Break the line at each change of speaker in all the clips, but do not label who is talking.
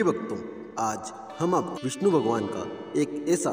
प्रिय भक्तों, आज हम आपको विष्णु भगवान का एक ऐसा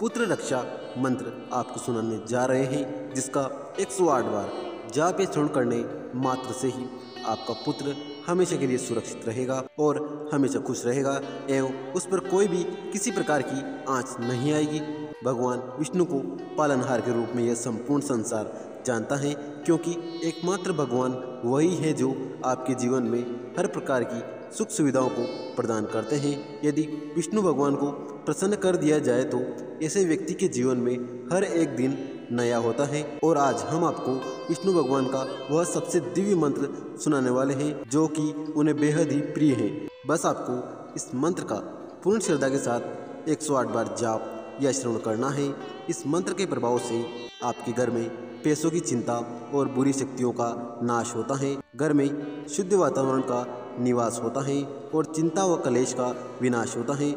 पुत्र रक्षा मंत्र आपको सुनाने जा रहे हैं जिसका 108 बार जाप या श्रवण करने मात्र से ही आपका पुत्र हमेशा के लिए सुरक्षित रहेगा और हमेशा खुश रहेगा एवं उस पर कोई भी किसी प्रकार की आँच नहीं आएगी। भगवान विष्णु को पालनहार के रूप में यह संपूर्ण संसार जानता है, क्योंकि एकमात्र भगवान वही है जो आपके जीवन में हर प्रकार की सुख सुविधाओं को प्रदान करते हैं। यदि विष्णु भगवान को प्रसन्न कर दिया जाए तो ऐसे व्यक्ति के जीवन में हर एक दिन नया होता है। और आज हम आपको विष्णु भगवान का वह सबसे दिव्य मंत्र सुनाने वाले हैं जो कि उन्हें बेहद ही प्रिय है। बस आपको इस मंत्र का पूर्ण श्रद्धा के साथ 108 बार जाप या श्रवण करना है। इस मंत्र के प्रभाव से आपके घर में पैसों की चिंता और बुरी शक्तियों का नाश होता है, घर में शुद्ध वातावरण का निवास होता है और चिंता व कलेश का विनाश होता है।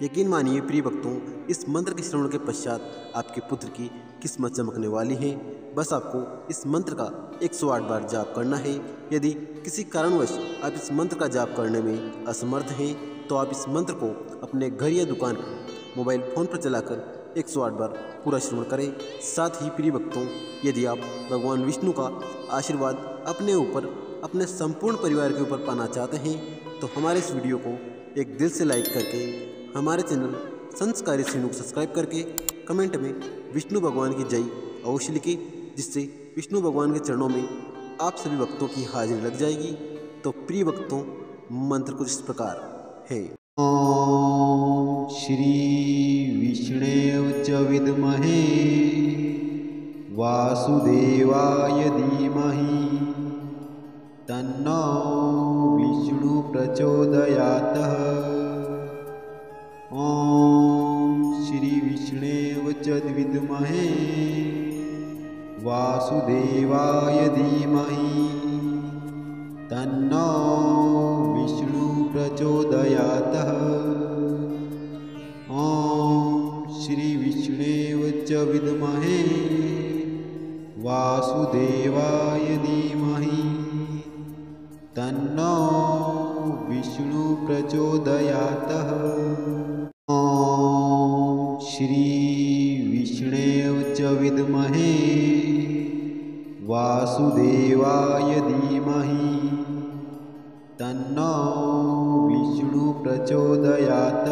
यकीन मानिए प्रिय भक्तों, इस मंत्र के श्रवण के पश्चात आपके पुत्र की किस्मत चमकने वाली है। बस आपको इस मंत्र का 108 बार जाप करना है। यदि किसी कारणवश आप इस मंत्र का जाप करने में असमर्थ हैं तो आप इस मंत्र को अपने घर या दुकान पर मोबाइल फ़ोन पर चलाकर 108 बार पूरा श्रवण करें। साथ ही प्रिय भक्तों, यदि आप भगवान विष्णु का आशीर्वाद अपने ऊपर, अपने संपूर्ण परिवार के ऊपर पाना चाहते हैं तो हमारे इस वीडियो को एक दिल से लाइक करके, हमारे चैनल संस्कारी सीनू को सब्सक्राइब करके कमेंट में विष्णु भगवान की जय अवश्य लिखें, जिससे विष्णु भगवान के चरणों में आप सभी भक्तों की हाजिरी लग जाएगी। तो प्रिय भक्तों, मंत्र कुछ इस प्रकार है।
ओम श्री विष्णुवे च विद्महे वासुदेवाय धीमहि तन्नो विष्णु प्रचोदयात्। ओम श्री विष्णुवे च विद्महे वासुदेवाय धीमहि तन्नो विष्णु प्रचोदयात्। ओम श्री विष्णुवे च विद्महे वासुदेवाय धीमहि तन्नो विष्णु प्रचोदयात्। ओम श्री विष्णुवे च विद्महे वासुदेवाय धीमहि तन्नो विष्णु प्रचोदयात्।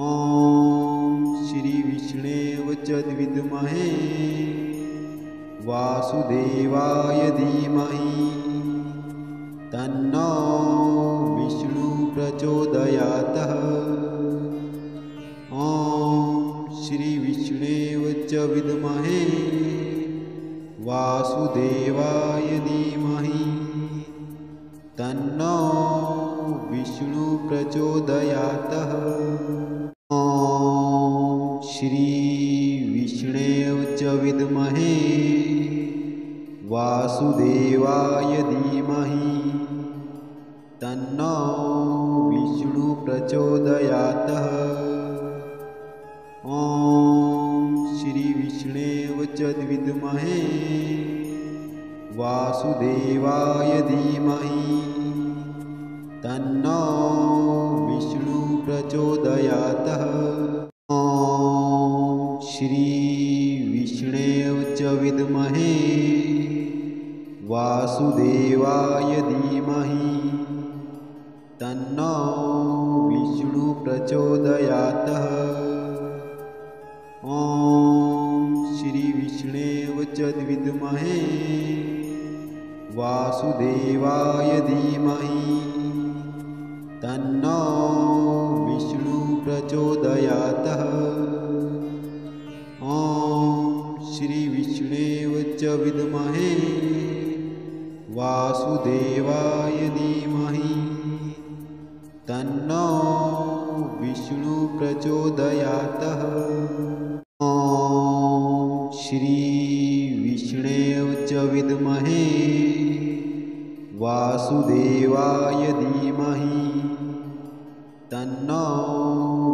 ओम श्री विष्णुवे च विद्महे वासुदेवाय धीमहि तन्नो विष्णु प्रचोदयात्। ओम श्री विष्णुवे च विद्महे वासुदेवाय धीमहि तन्नो विष्णु प्रचोदयात्। ओम श्री विष्णुवे च विद्महे वासुदेवाय धीमहि तन्नो विष्णु प्रचोदयात्। ओम श्री विष्णुवे च विद्महे वासुदेवाय धीमहि तन्नो विष्णु प्रचोदयात्। ओम श्री विष्णुवे च विद्महे वासुदेवाय धीमहि तन्नो विष्णु प्रचोदयात्। ओम श्री विष्णुवे च विद्महे वासुदेवाय धीमहि तन्नो विष्णु प्रचोदयात्। ओम श्री विष्णुवे च विद्महे वासुदेवाय धीमहि तन्नो विष्णु प्रचोदयात्। ओम श्री विष्णुवे च विद्महे वासुदेवाय धीमहि तन्नो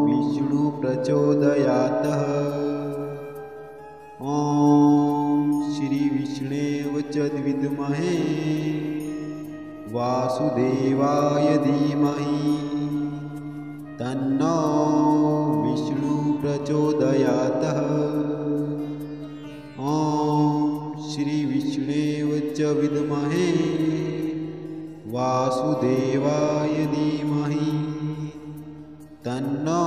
विष्णु प्रचोदयात्। ओम श्री विष्णुवे च विद्महे वासुदेवाय धीमहि तन्नो विष्णु प्रचोदयात्। ॐ श्री विष्णवे च विद्महे वासुदेवाय धीमहि तन्नो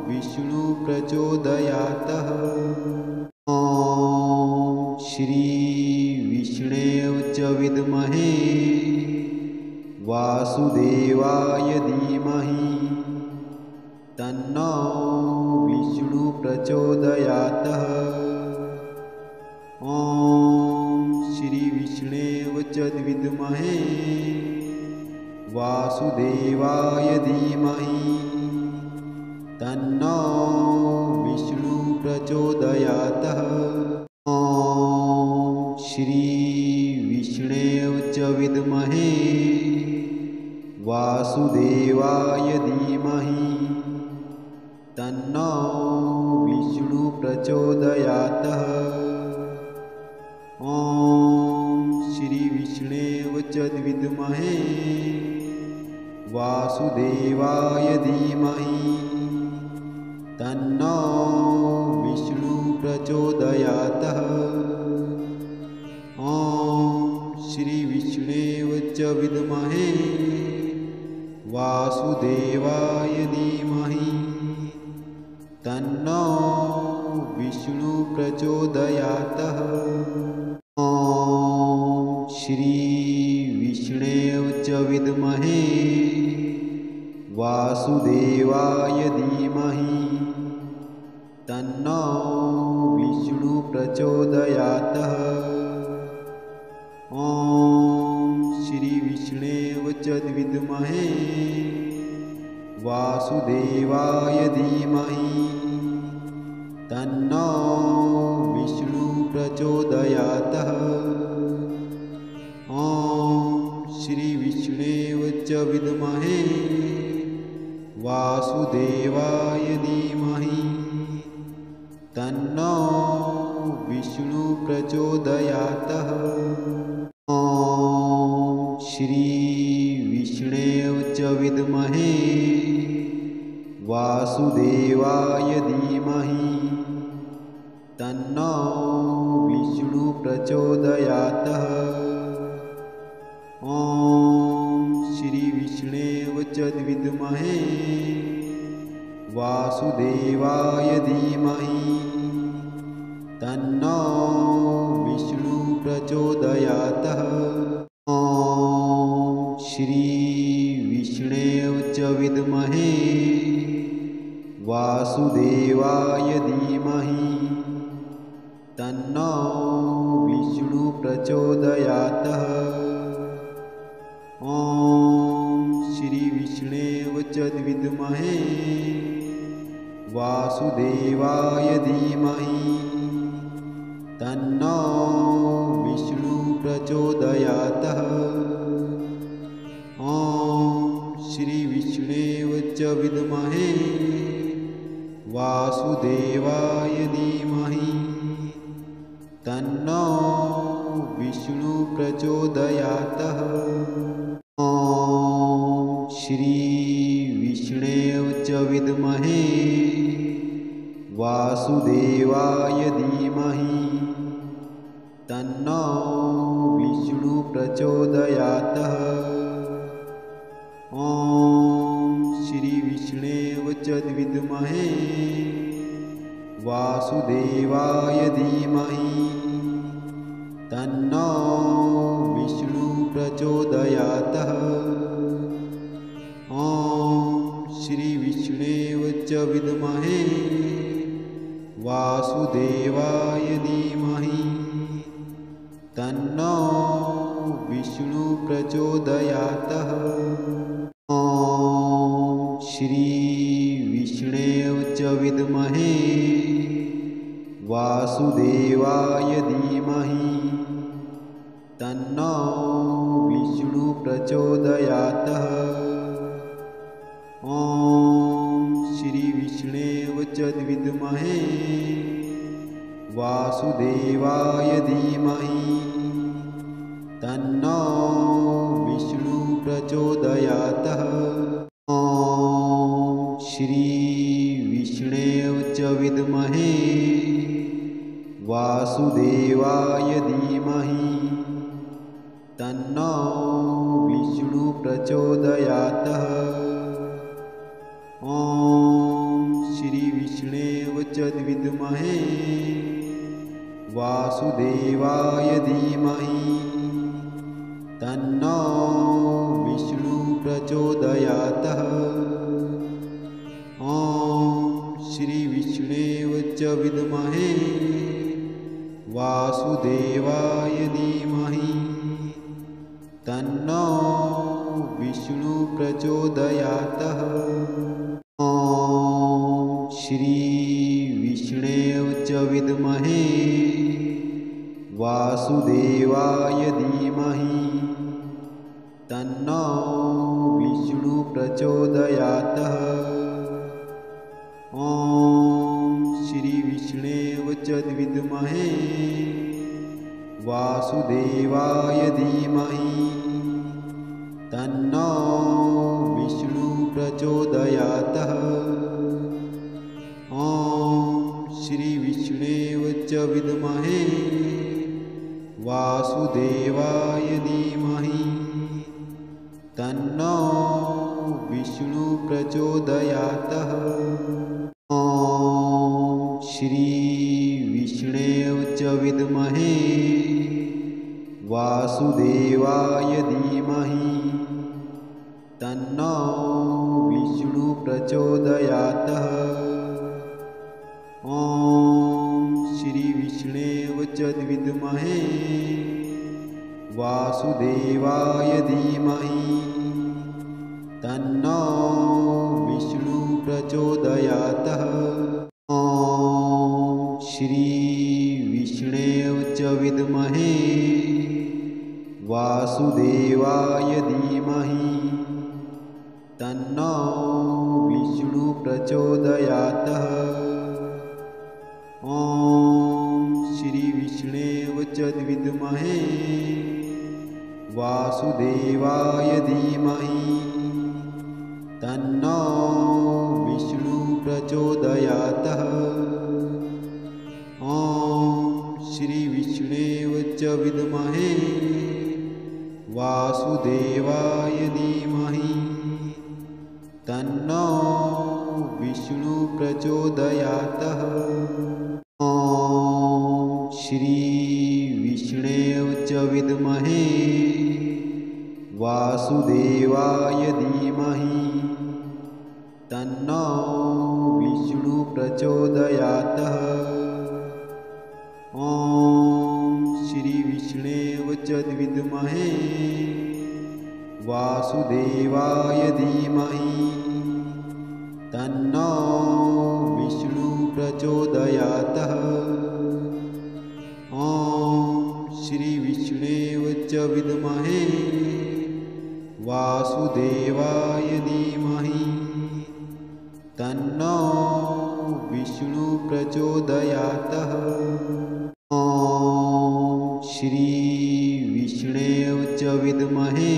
विष्णु प्रचोदयात्। ॐ श्री विष्णवे च विद्महे वासुदेवाय धीमहि तन्नो विष्णु प्रचोदयात्। ॐ श्री विष्णवे च विद्महे वासुदेवाय धीमहि तन्नो विष्णु प्रचोदयात्। ॐ श्री विष्णवे च विद्महे वासुदेवाय धीमहि तन्नो विष्णु प्रचोदयात्। ॐ श्री विष्णवे च विद्महे वासुदेवाय धीमहि तन्नो विष्णु प्रचोदयात्। ॐ श्री विष्णवे च विद्महे वासुदेवाय धीमहि तन्नो विष्णु प्रचोदयात्। ॐ श्री विष्णवे च विद्महे वासुदेवाय धीमहि तन्नो विष्णु प्रचोदयात्। ॐ श्री विष्णवे च विद्महे वासुदेवाय धीमहि तन्नो विष्णु प्रचोदयात्। ॐ श्री विष्णवे च विद्महे वासुदेवाय धीमहि तन्नो विष्णु प्रचोदयात्। ॐ श्री विष्णवे च विद्महे वासुदेवाय धीमहि तन्नो विष्णु प्रचोदयात्। ॐ श्री विष्णवे च विद्महे वासुदेवाय धीमहि तन्नो विष्णु प्रचोदयात्। ॐ श्री विष्णवे च विद्महे वासुदेवाय धीमहि तन्नो विष्णु प्रचोदयात्। ॐ श्री विष्णवे च विद्महे वासुदेवाय धीमहि तन्नो विष्णु प्रचोदयात्। ॐ श्री विष्णवे च विद्महे वासुदेवाय धीमहि तन्नो विष्णु प्रचोदयात्। ॐ श्री विष्णवे च विद्महे वासुदेवाय धीमहि तन्नो विष्णु प्रचोदयात्। ॐ श्री विष्णवे च विद्महे वासुदेवाय धीमहि तन्नो विष्णु प्रचोदयात्। ॐ श्री विष्णवे च विद्महे वासुदेवाय धीमहि तन्नो विष्णु प्रचोदयात्। ॐ श्री विष्णवे च विद्महे वासुदेवाय धीमहि तन्नो विष्णु प्रचोदयात्। ॐ श्री विष्णवे च विद्महे वासुदेवाय धीमहि तन्नो प्रचोदयात्। ॐ श्री विष्णवे च विद्महे वासुदेवाय धीमहि तन्नो विष्णु प्रचोदयात्। ॐ श्री विष्णवे च विद्महे वासुदेवाय धीमहि तन्नो विष्णु प्रचोदयात्। ॐ श्री विष्णवे च विद्महे वासुदेवाय धीमहि तन्नो विष्णु प्रचोदयात्। ॐ श्री विष्णवे च विद्महे वासुदेवाय धीमहि तन्नो विष्णु प्रचोदयात्। ॐ श्री विष्णवे च विद्महे वासुदेवाय धीमहि तन्नो विष्णु प्रचोदयात्। ॐ श्री विष्णवे च विद्महे वासुदेवाय धीमहि तन्नो विष्णु प्रचोदयात्। ॐ श्री विष्णवे च विद्महे वासुदेवाय धीमहि तन्नो विष्णु प्रचोदयात्। ॐ श्री विष्णवे च विद्महे वासुदेवाय धीमहि तन्नो विष्णु प्रचोदयात्। ॐ श्री विष्णवे च विद्महे वासुदेवाय धीमहि तन्नो विष्णु प्रचोदयात्। ॐ श्री विष्णवे च विद्महे वासुदेवाय धीमहि तन्नो विष्णु प्रचोदयात्। ॐ श्री विष्णवे च विद्महे वासुदेवाय धीमहि तन्नो विष्णु प्रचोदयात्। ॐ श्री विष्णवे च विद्महे वासुदेवाय धीमहि तन्नो विष्णु प्रचोदयात्। ॐ श्री विष्णवे च विद्महे वासुदेवाय धीमहि तन्नो विष्णु प्रचोदयात्। ॐ श्री विष्णवे च विद्महे वासुदेवाय धीमहि तन्नो विष्णु प्रचोदयात्। ॐ श्री विष्णवे च विद्महे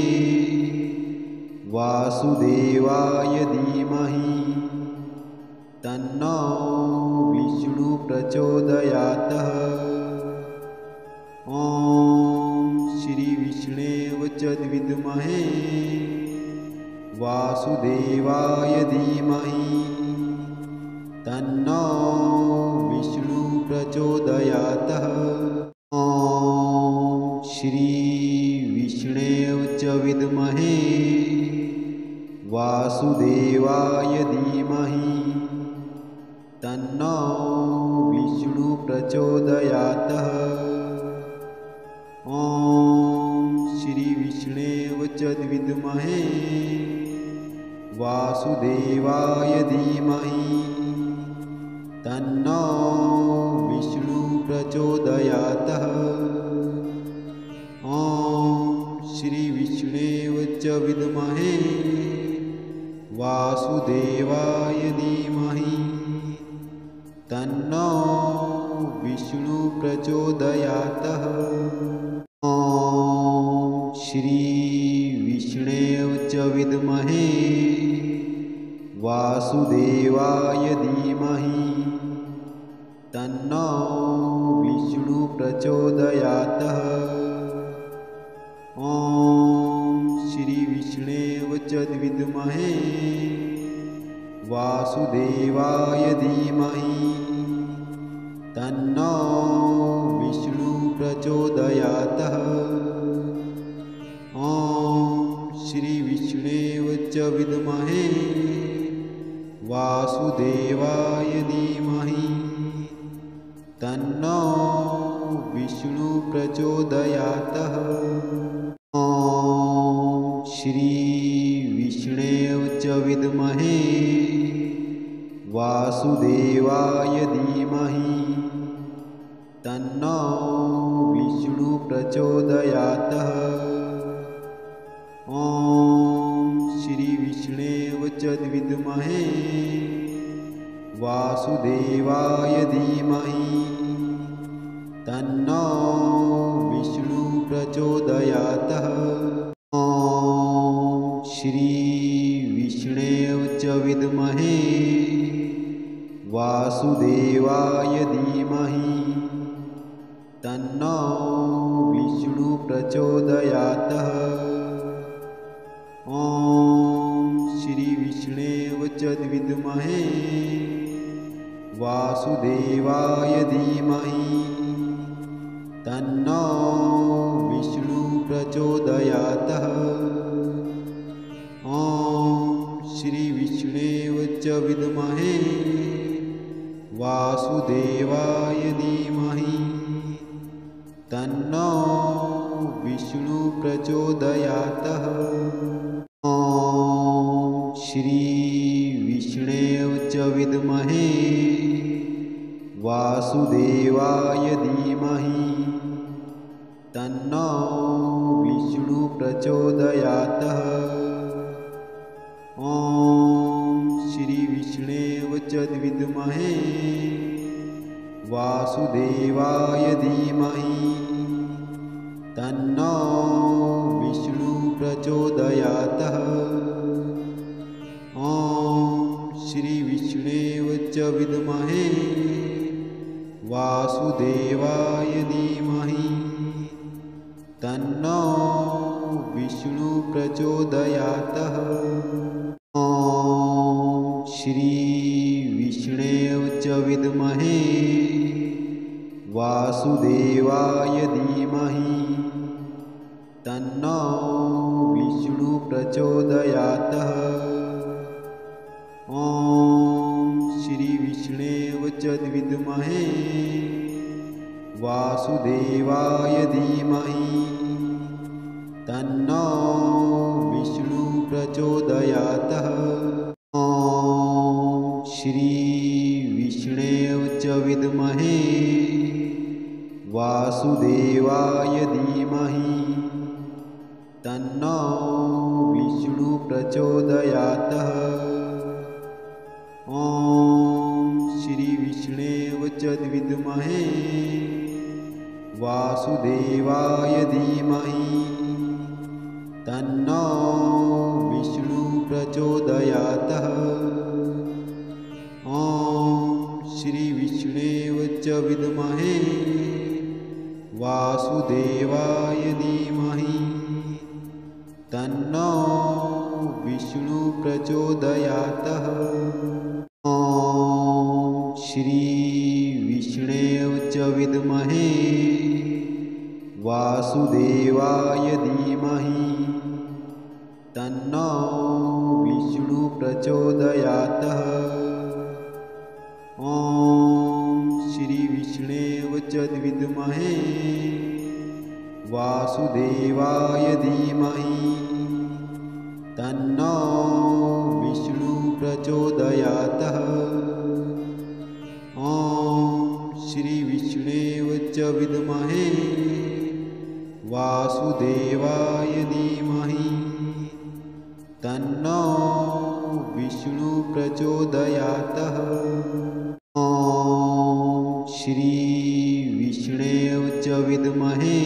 वासुदेवाय धीमहि तन्नो विष्णु प्रचोदयात्। ॐ श्री विष्णवे च विद्महे वासुदेवाय धीमहि तन्नो विष्णु प्रचोदयात्। ॐ श्री विष्णवे च विद्महे वासुदेवाय धीमहि तन्नो विष्णु प्रचोदयात्। ॐ श्री विष्णवे च विद्महे वासुदेवाय धीमहि तन्नो विष्णु प्रचोदयात्। ॐ श्री विष्णवे च विद्महे वासुदेवाय धीमहि तन्नो विष्णु प्रचोदयात्। ॐ श्री विष्णवे विद्महे वासुदेवाय धीमहि तन्नो विष्णु प्रचोदयात्। ॐ श्री विष्णवे च विद्महे वासुदेवाय धीमहि तन्नो विष्णु प्रचोदयात्। ॐ श्री विष्णवे च विद्महे वासुदेवाय धीमहि तन्नो विष्णु प्रचोदयात्। ॐ श्री विष्णवे च विद्महे वासुदेवाय धीमहि तन्नो विष्णु प्रचोदयात्। ॐ श्री विष्णवे च विद्महे वासुदेवाय धीमहि तन्नो विष्णु प्रचोदयात्। ॐ श्री विष्णवे च विद्महे वासुदेवाय धीमहि तन्नो विष्णु प्रचोदयात्। ॐ श्री विष्णवे च विद्महे वासुदेवाय धीमहि तन्नो विष्णु प्रचोदयात्। ॐ श्री विष्णवे च विद्महे वासुदेवाय धीमहि तन्नो विष्णु प्रचोदयात्। ॐ श्री विष्णवे च विद्महे वासुदेवाय धीमहि तन्नो विष्णु प्रचोदयात्। ॐ श्री विष्णवे च विद्महे वासुदेवाय धीमहि तन्नो विष्णु प्रचोदयात्। ॐ श्री विष्णवे च विद्महे वासुदेवाय धीमहि तन्नो विष्णु प्रचोदयात्। ॐ श्री विष्णवे च विद्महे वासुदेवाय धीमहि तन्नो विष्णु प्रचोदयात्। ॐ श्री विष्णवे च विद्महे वासुदेवाय धीमहि तन्नो विष्णु प्रचोदयात्। ॐ श्री विष्णवे च विद्महे वासुदेवाय धीमहि तन्नो विष्णु प्रचोदयात्। ॐ श्री विष्णवे च विद्महे वासुदेवाय धीमहि तन्नो विष्णु प्रचोदयात्। ॐ श्री विष्णवे च विद्महे वासुदेवाय धीमहि तन्नो विष्णु प्रचोदयात्। ॐ श्री विष्णवे च विद्महे वासुदेवाय धीमहि तन्नो विष्णु प्रचोदयात्। ॐ श्री विष्णवे च विद्महे वासुदेवाय धीमहि तन्नो विष्णु प्रचोदयात्। ॐ श्री विष्णवे च विद्महे वासुदेवाय धीमहि तन्नो विष्णु प्रचोदयात्। ॐ श्री विष्णवे च विद्महे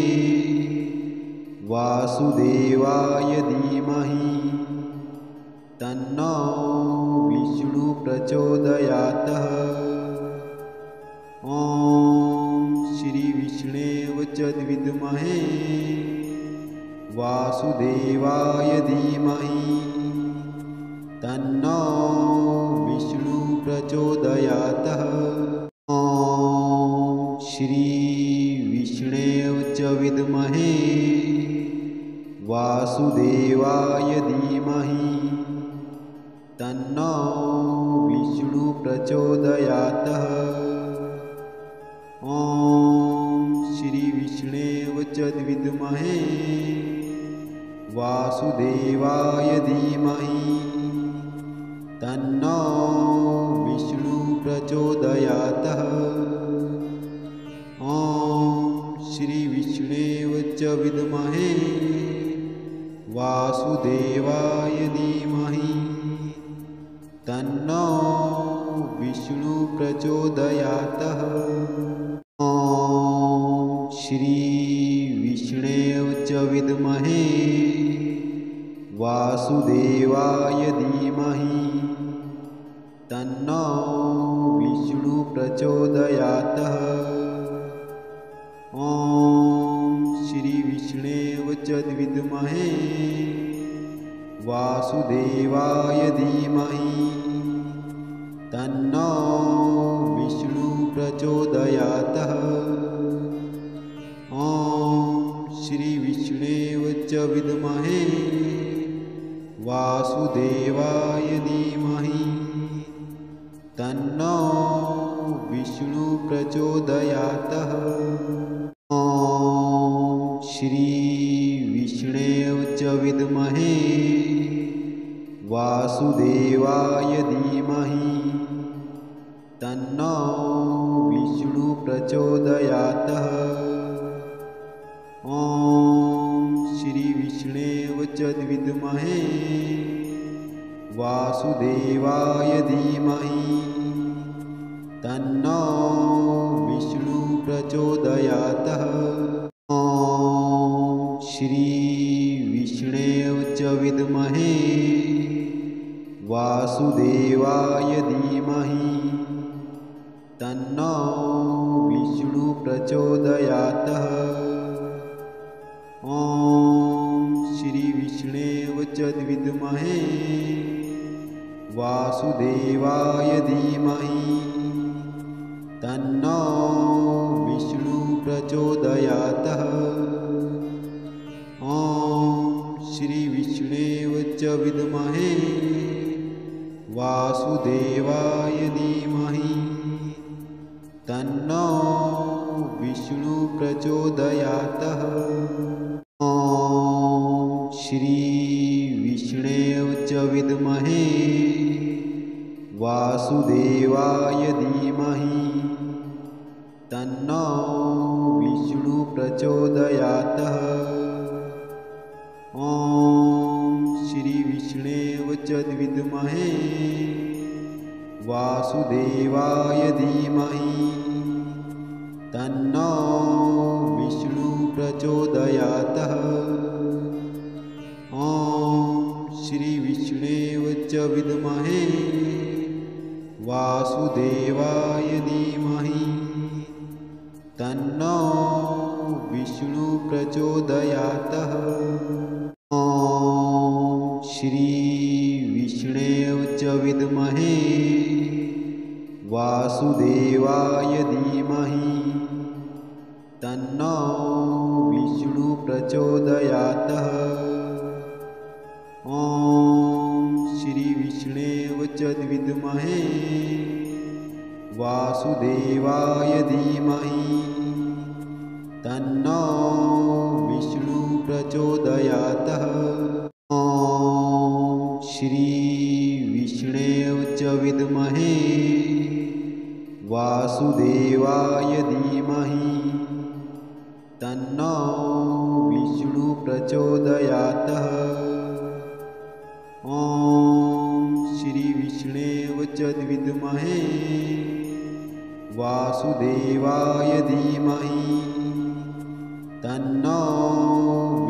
वासुदेवाय धीमहि तन्नो विष्णु प्रचोदयात्। ॐ श्री विष्णवे च विद्महे वासुदेवाय धीमहि तन्नो विष्णु प्रचोदयात्। ॐ श्री विष्णवे च विद्महे वासुदेवाय धीमहि तन्नो विष्णु प्रचोदयात्। ॐ श्री विष्णवे च विद्महे वासुदेवाय धीमहि तन्नो विष्णु प्रचोदयात्। ॐ श्री विष्णवे च विद्महे वासुदेवाय धीमहि तन्नो विष्णु प्रचोदयात्। ॐ श्री विष्णवे च विद्महे वासुदेवाय धीमहि तन्नो विष्णु प्रचोदयात्। ॐ श्री विष्णवे च विद्महे वासुदेवाय धीमहि तन्नो विष्णु प्रचोदयात्। ॐ श्री विष्णवे च विद्महे वासुदेवाय धीमहि तन्नो विष्णु प्रचोदयात्। ॐ श्री विष्णवे च विद्महे वासुदेवाय धीमहि तन्नो विष्णु प्रचोदयात्। ॐ श्री विष्णवे च विद्महे वासुदेवाय धीमहि तन्नो विष्णु प्रचोदयात्। ॐ श्री विष्णवे च विद्महे वासुदेवाय धीमहि तन्नो विष्णु प्रचोदयात्। ॐ श्री विष्णवे च विद्महे वासुदेवाय धीमहि तन्नो विष्णु प्रचोदयात्। ॐ श्री विष्णवे च विद्महे वासुदेवाय धीमहि तन्नो विष्णु प्रचोदयात्। ॐ श्री विष्णवे च विद्महे वासुदेवाय धीमहि तन्नो विष्णु प्रचोदयात्। ॐ श्री विष्णवे च विद्महे वासुदेवाय धीमहि तन्नो विष्णु प्रचोदयात्। ॐ श्री विष्णवे च विद्महे वासुदेवाय धीमहि तन्नो विष्णु प्रचोदयात्। ॐ श्री विष्णवे च विद्महे वासुदेवाय धीमहि तन्नो विष्णु प्रचोदयात्। ॐ श्री विष्णवे च विद्महे वासुदेवाय धीमहि तन्नो विष्णु प्रचोदयात्। ॐ श्री विष्णवे च विद्महे वासुदेवाय धीमहि तन्नो विष्णु प्रचोदयात्। ॐ श्री विष्णवे च विद्महे वासुदेवाय धीमहि तन्नो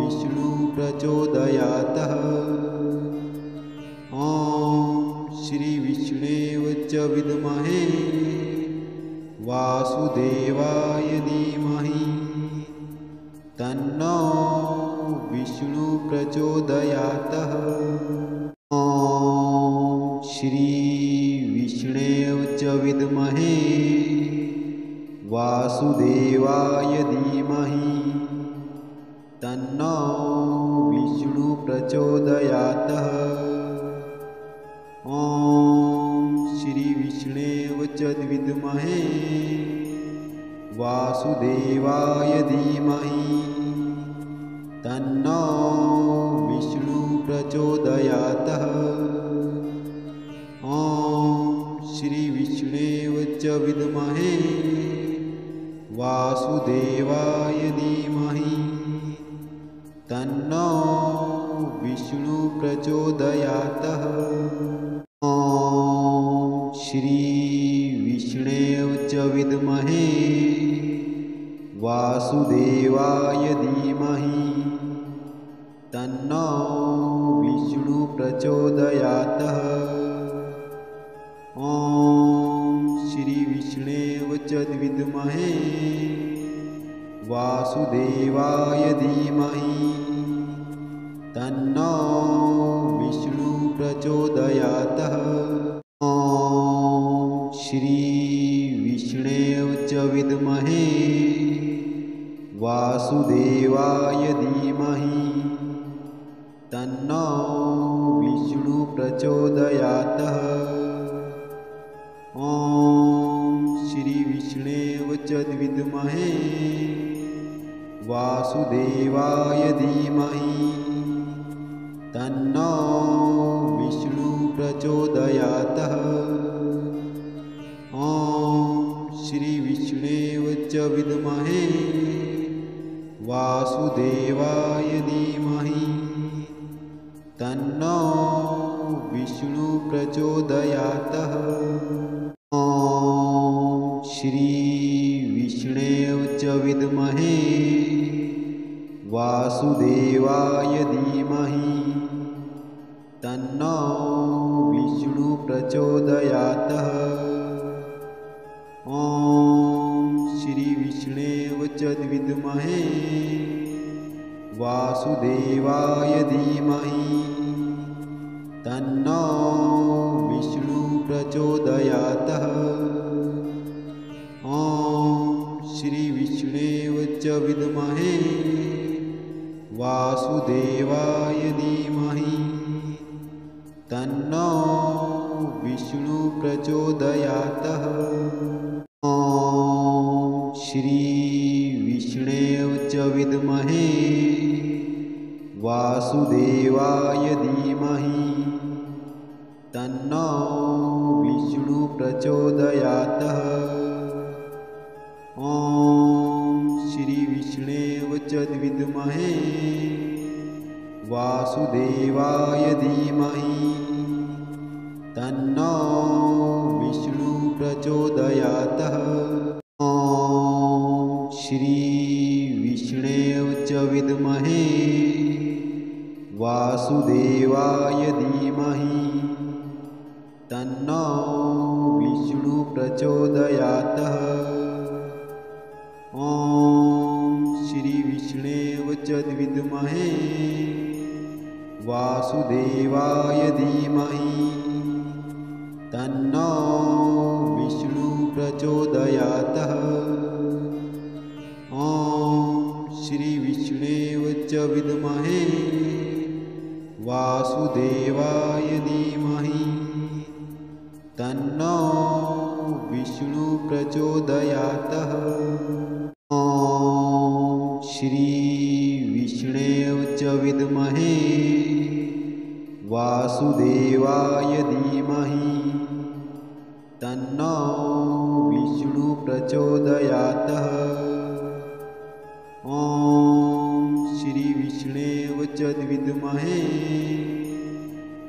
विष्णु प्रचोदयात्। ॐ विष्णु प्रचोदयात्। ॐ श्री विष्णवे च विद्महे वासुदेवाय धीमहि तन्नो विष्णु प्रचोदयात्। ॐ श्री विष्णवे च विद्महे वासुदेवाय धीमहि तन्नो विष्णु प्रचोदयात्। ॐ श्री विष्णवे च विद्महे वासुदेवाय धीमहि तन्नो विष्णु प्रचोदयात्। ॐ श्री विष्णवे च विद्महे वासुदेवाय धीमहि तन्नो विष्णु प्रचोदयात्। ॐ श्री विष्णवे च विद्महे वासुदेवाय धीमहि तन्नो विष्णु प्रचोदयात्। ॐ श्री विष्णवे च विद्महे वासुदेवाय धीमहि तन्नो विष्णु प्रचोदयात्। ॐ श्री विष्णवे च विद्महे वासुदेवाय धीमहि तन्नो विष्णु प्रचोदयात्। ॐ श्री विष्णवे च विद्महे वासुदेवाय धीमहि तन्नो विष्णु प्रचोदयात्। ॐ श्री विष्णवे च विद्महे वासुदेवाय धीमहि तन्नो विष्णु प्रचोदयात्। ॐ श्री विष्णवे च विद्महे वासुदेवाय धीमहि तन्नो विष्णु प्रचोदयात्। ॐ श्री विष्णवे च विद्महे वासुदेवाय धीमहि तन्नो विष्णु प्रचोदयात्। ॐ श्री विष्णवे च विद्महे वासुदेवाय धीमहि तन्नो विष्णु प्रचोदयात्। ॐ श्री विष्णवे च विद्महे वासुदेवाय धीमहि तन्नो विष्णु प्रचोदयात्। ॐ श्री विष्णवे च विद्महे वासुदेवाय धीमहि तन्नो विष्णु प्रचोदयात्। ॐ श्री विष्णवे च विद्महे वासुदेवाय धीमहि तन्नो विष्णु प्रचोदयात्। ॐ श्री विष्णवे च विद्महे वासुदेवाय धीमहि तन्नो विष्णु प्रचोदयात्। ॐ श्री विष्णवे च विद्महे वासुदेवाय धीमहि तन्नो विष्णु प्रचोदयात्। ॐ श्री विष्णवे च विद्महे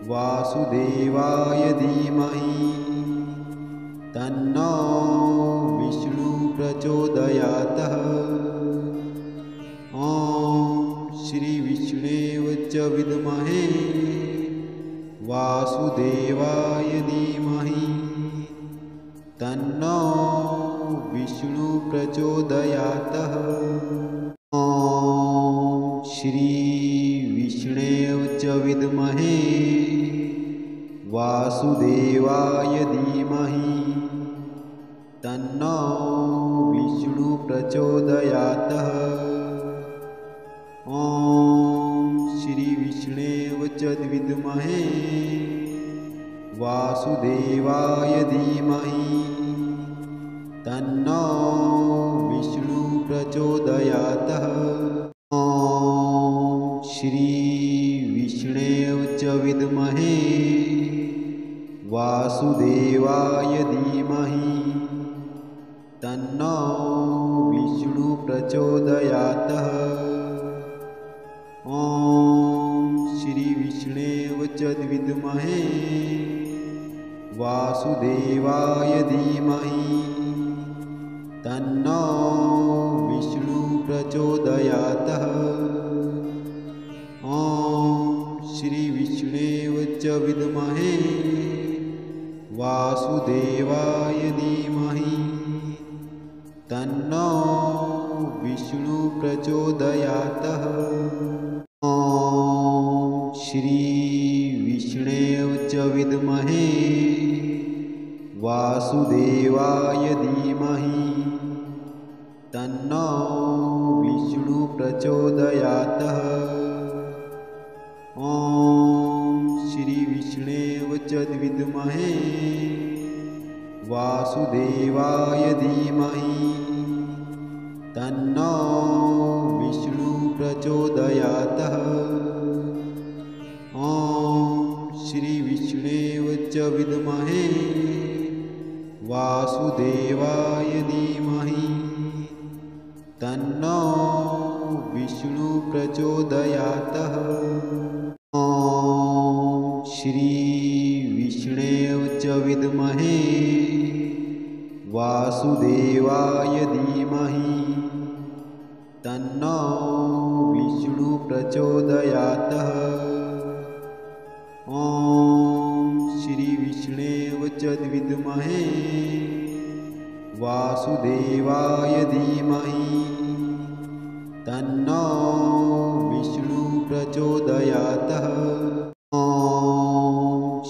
वासुदेवाय धीमहि तन्नो विष्णु प्रचोदयात्। ॐ श्री विष्णवे च विद्महे वासुदेवाय धीमहि तन्नो विष्णु प्रचोदयात्। ॐ श्रीविष्णवे च विद्महे वासुदेवाय धीमहि तन्नो विष्णुः प्रचोदयात्। ॐ श्रीविष्णवे च विद्महे वासुदेवाय धीमहि तन्नो विष्णुः प्रचोदयात्। ॐ श्रीविष्णवे च विद्महे वासुदेवाय धीमहि तन्नो विष्णुः प्रचोदयात्। ॐ श्रीविष्णवे च विद्महे वासुदेवाय धीमहि तन्नो विष्णुः प्रचोदयात्। ॐ श्रीविष्णवे च विद्महे वासुदेवाय धीमहि तन्नो विष्णुः प्रचोदयात्। ॐ श्रीविष्णवे च विद्महे वासुदेवाय धीमहि तन्नो विष्णुः प्रचोदयात्। ॐ श्रीविष्णवे च विद्महे वासुदेवाय धीमहि तन्नो विष्णुः प्रचोदयात्। ॐ श्रीविष्णवे च विद्महे वासुदेवाय धीमहि तन्नो विष्णुः प्रचोदयात्। ॐ श्रीविष्णवे च विद्महे वासुदेवाय धीमहि तन्नो विष्णुः प्रचोदयात्। ॐ श्रीविष्णवे च विद्महे वासुदेवाय धीमहि तन्नो विष्णुः प्रचोदयात्। ॐ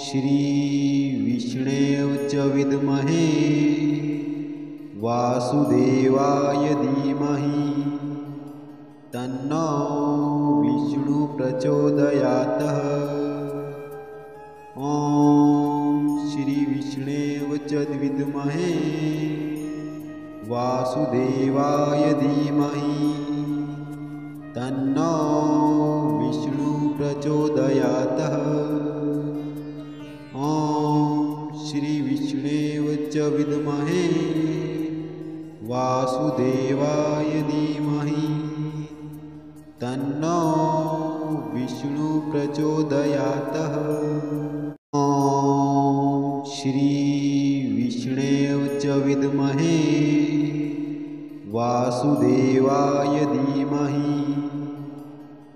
श्रीविष्णवे च विद्महे वासुदेवाय धीमहि तन्नो विष्णुः प्रचोदयात्। ॐ श्रीविष्णवे च विद्महे वासुदेवाय धीमहि तन्नो विष्णुः प्रचोदयात्। ॐ श्रीविष्णवे च विद्महे वासुदेवाय धीमहि तन्नो विष्णुः प्रचोदयात्। ॐ श्रीविष्णवे च विद्महे वासुदेवाय धीमहि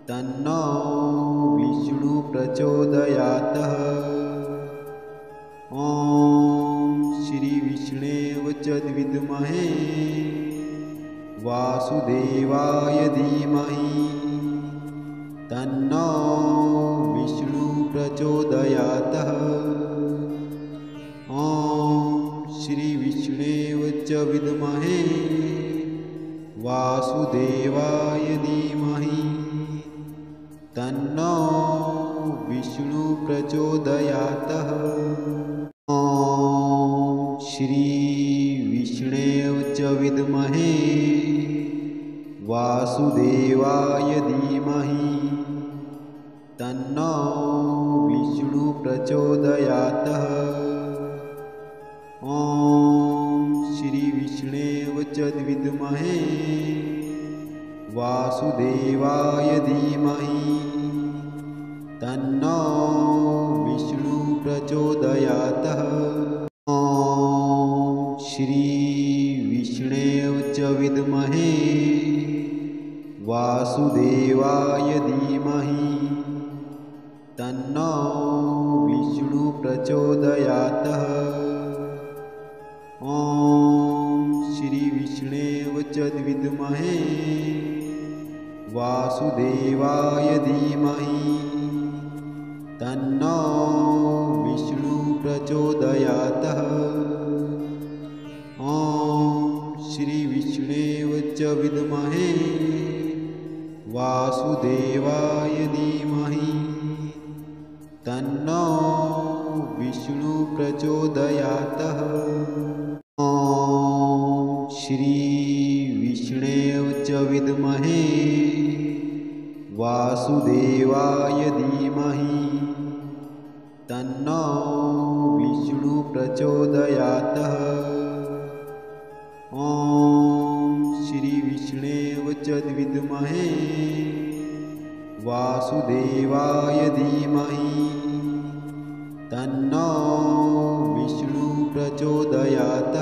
तन्नो विष्णुः प्रचोदयात्। ॐ श्रीविष्णवे च विद्महे वासुदेवाय धीमहि तन्नो विष्णुः प्रचोदयात्। ॐ श्रीविष्णवे च विद्महे वासुदेवाय धीमहि तन्नो विष्णुः प्रचोदयात्। ॐ श्रीविष्णवे च विद्महे वासुदेवाय धीमहि तन्नो विष्णुः प्रचोदयात्। ॐ श्रीविष्णवे च विद्महे वासुदेवाय धीमहि तन्नो विष्णुः प्रचोदयात्। ॐ श्रीविष्णवे च विद्महे वासुदेवाय धीमहि तन्नो विष्णुः प्रचोदयात्। ॐ श्रीविष्णवे च विद्महे वासुदेवाय वासुदेवाय धीमहि तन्नो विष्णु प्रचोदयात्। ॐ श्री विष्णवे च विद्महे वासुदेवाय धीमहि तन्नो विष्णु प्रचोदयात्। ॐ श्री विष्णवे च विद्महे वासुदेवाय धीमहि तन्नो विष्णु प्रचोदयात्। ॐ श्री विष्णवे च विद्महे वासुदेवाय धीमहि तन्नो विष्णु प्रचोदयात्।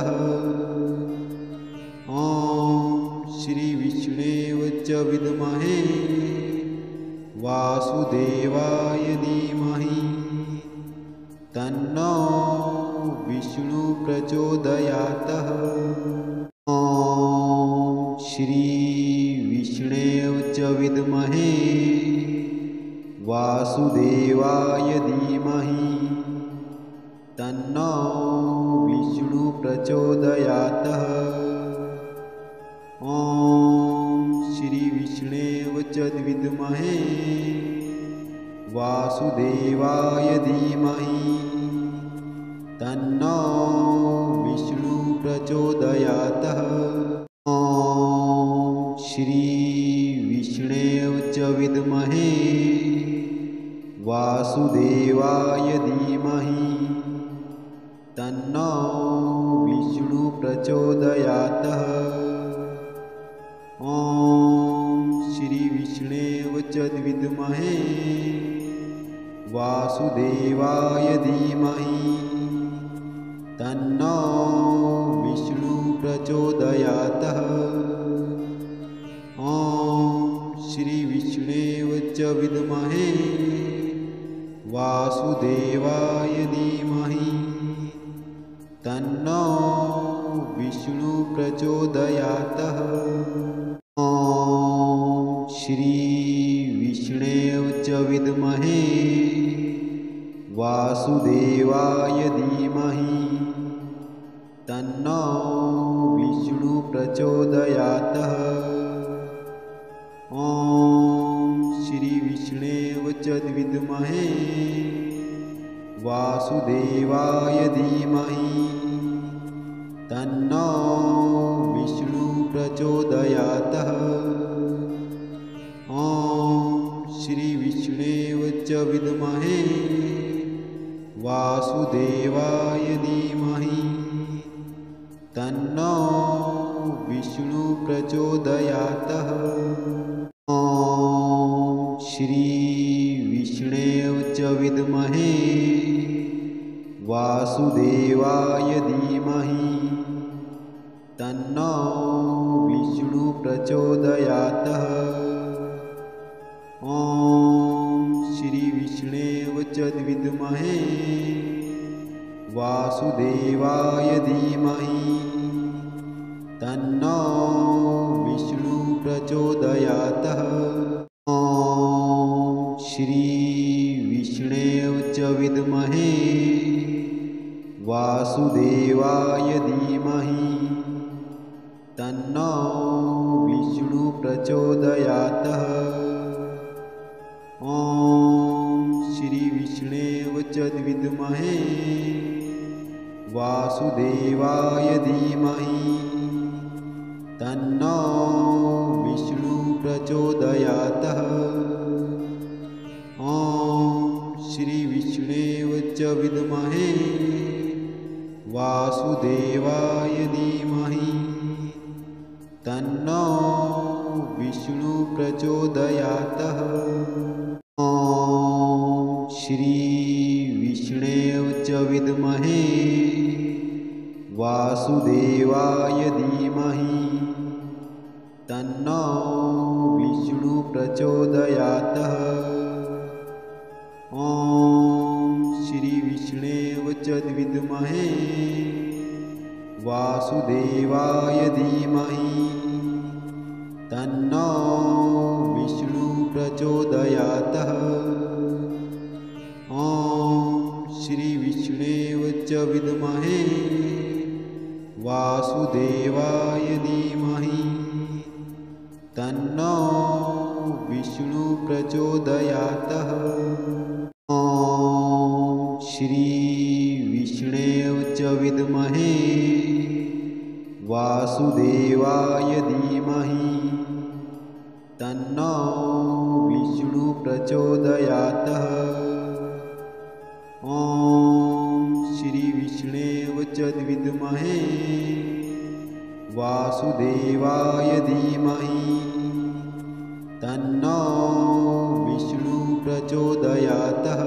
ॐ श्री विष्णवे च विद्महे वासुदेवाय धीमहि तन्नो विष्णु प्रचोदयात्। ॐ श्री विष्णवे च विद्महे वासुदेवाय धीमहि तन्नो विष्णु प्रचोदयात्। ॐ श्री विष्णवे च विद्महे वासुदेवाय धीमहि तन्नो विष्णु प्रचोदयात्। ॐ श्री विष्णवे च विद्महे वासुदेवाय धीमहि तन्नो विष्णु प्रचोदयात्। ॐ श्री विष्णवे च विद्महे वासुदेवाय धीमहि तन्नो विष्णु प्रचोदयात्। ॐ श्री विष्णवे च विद्महे वासुदेवाय धीमहि तन्नो विष्णु प्रचोदयात्। ॐ श्री विष्णवे च विद्महे वासुदेवाय धीमहि तन्नो विष्णु प्रचोदयात्। ॐ श्री विष्णवे च विद्महे वासुदेवाय धीमहि तन्नो विष्णु प्रचोदयात्। ॐ श्री विष्णवे च विद्महे वासुदेवाय धीमहि तन्नो विष्णु प्रचोदयात्। ॐ श्री विष्णवे च विद्महे वासुदेवाय धीमहि तन्नो विष्णु प्रचोदयात्। ॐ श्री विष्णवे च विद्महे वासुदेवाय धीमहि तन्नो विष्णु प्रचोदयात्। ॐ श्री विष्णवे च विद्महे वासुदेवाय धीमहि तन्नो विष्णु प्रचोदयात्। ॐ श्री विष्णवे च विद्महे वासुदेवाय धीमहि तन्नो विष्णु प्रचोदयात्। ॐ श्री विष्णवे च विद्महे वासुदेवाय धीमहि तन्नो विष्णु प्रचोदयात्। ॐ श्री विष्णवे च विद्महे वासुदेवाय धीमहि तन्नो विष्णु प्रचोदयात्। ॐ श्री विष्णवे च विद्महे वासुदेवाय धीमहि तन्नो विष्णु प्रचोदयातः। ॐ श्रीविष्णवे च विद्महे वासुदेवाय धीमहि तन्नो विष्णु प्रचोदयातः। ॐ श्रीविष्णवे च विद्महे वासुदेवाय धीमहि तन्नो विष्णु प्रचोदयातः। ॐ श्रीविष्णवे च विद्महे वासुदेवाय धीमहि तन्नो विष्णु प्रचोदयातः।